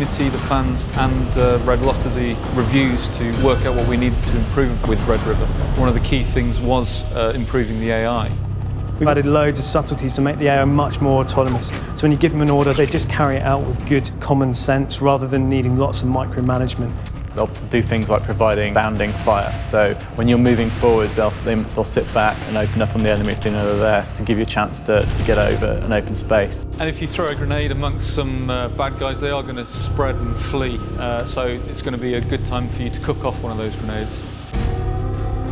community, the fans, and read a lot of the reviews to work out what we needed to improve with Red River. One of the key things was improving the AI. We've added loads of subtleties to make the AI much more autonomous. So when you give them an order, they just carry it out with good common sense rather than needing lots of micromanagement. They'll do things like providing bounding fire. So when you're moving forwards, they'll sit back and open up on the enemy if they know they're there to give you a chance to get over an open space. And if you throw a grenade amongst some bad guys, they are going to spread and flee. So it's going to be a good time for you to cook off one of those grenades.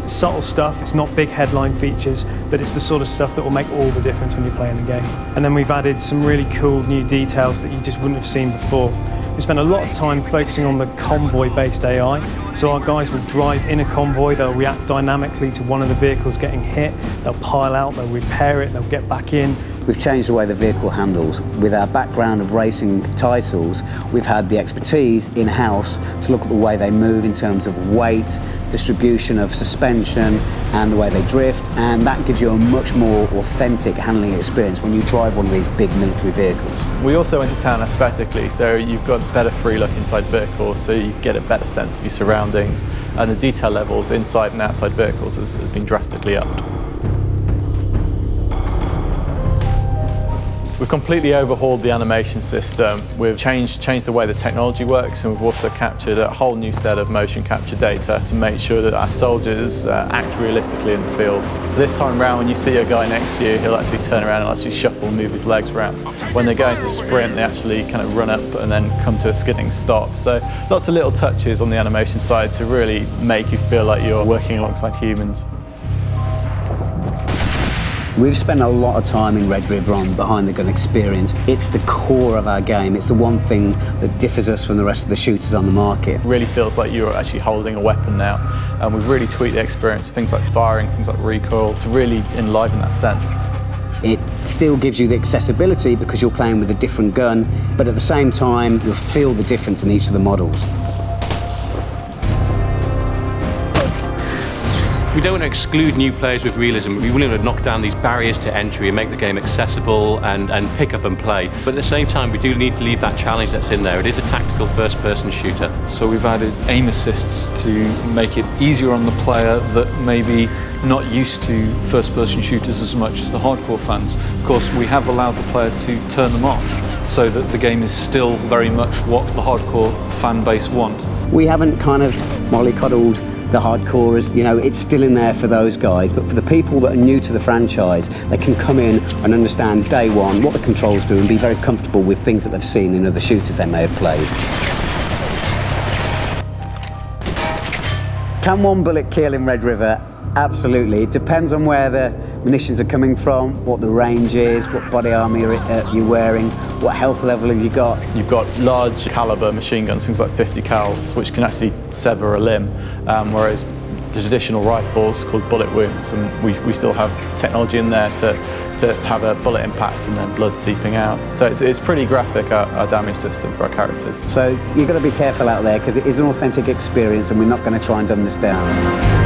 It's subtle stuff, it's not big headline features, but it's the sort of stuff that will make all the difference when you're playing the game. And then we've added some really cool new details that you just wouldn't have seen before. We spend a lot of time focusing on the convoy-based AI. So our guys will drive in a convoy, they'll react dynamically to one of the vehicles getting hit, they'll pile out, they'll repair it, they'll get back in. We've changed the way the vehicle handles. With our background of racing titles, we've had the expertise in-house to look at the way they move in terms of weight, distribution of suspension and the way they drift, and that gives you a much more authentic handling experience when you drive one of these big military vehicles. We also entertain aesthetically, so you've got better free look inside vehicles, so you get a better sense of your surroundings, and the detail levels inside and outside vehicles has been drastically upped. We've completely overhauled the animation system. We've changed the way the technology works, and we've also captured a whole new set of motion capture data to make sure that our soldiers act realistically in the field. So this time around, when you see a guy next to you, he'll actually turn around and actually shuffle and move his legs around. When they're going to sprint, they actually kind of run up and then come to a skidding stop. So lots of little touches on the animation side to really make you feel like you're working alongside humans. We've spent a lot of time in Red River on behind the gun experience. It's the core of our game. It's the one thing that differs us from the rest of the shooters on the market. It really feels like you're actually holding a weapon now. And we've really tweaked the experience, things like firing, things like recoil, to really enliven that sense. It still gives you the accessibility because you're playing with a different gun, but at the same time, you'll feel the difference in each of the models. We don't want to exclude new players with realism. We want to knock down these barriers to entry and make the game accessible and pick up and play. But at the same time, we do need to leave that challenge that's in there. It is a tactical first-person shooter. So we've added aim assists to make it easier on the player that may be not used to first-person shooters as much as the hardcore fans. Of course, we have allowed the player to turn them off so that the game is still very much what the hardcore fan base want. We haven't kind of mollycoddled the hardcorers, you know, it's still in there for those guys, but for the people that are new to the franchise, they can come in and understand day one what the controls do and be very comfortable with things that they've seen in other shooters they may have played. Can one bullet kill in Red River? Absolutely. It depends on where the munitions are coming from, what the range is, what body armour you're wearing, what health level have you got. You've got large caliber machine guns, things like 50 cals, which can actually sever a limb, whereas the traditional rifles called bullet wounds, and we still have technology in there to have a bullet impact and then blood seeping out. So it's pretty graphic, our damage system for our characters. So you've got to be careful out there because it is an authentic experience and we're not going to try and dumb this down.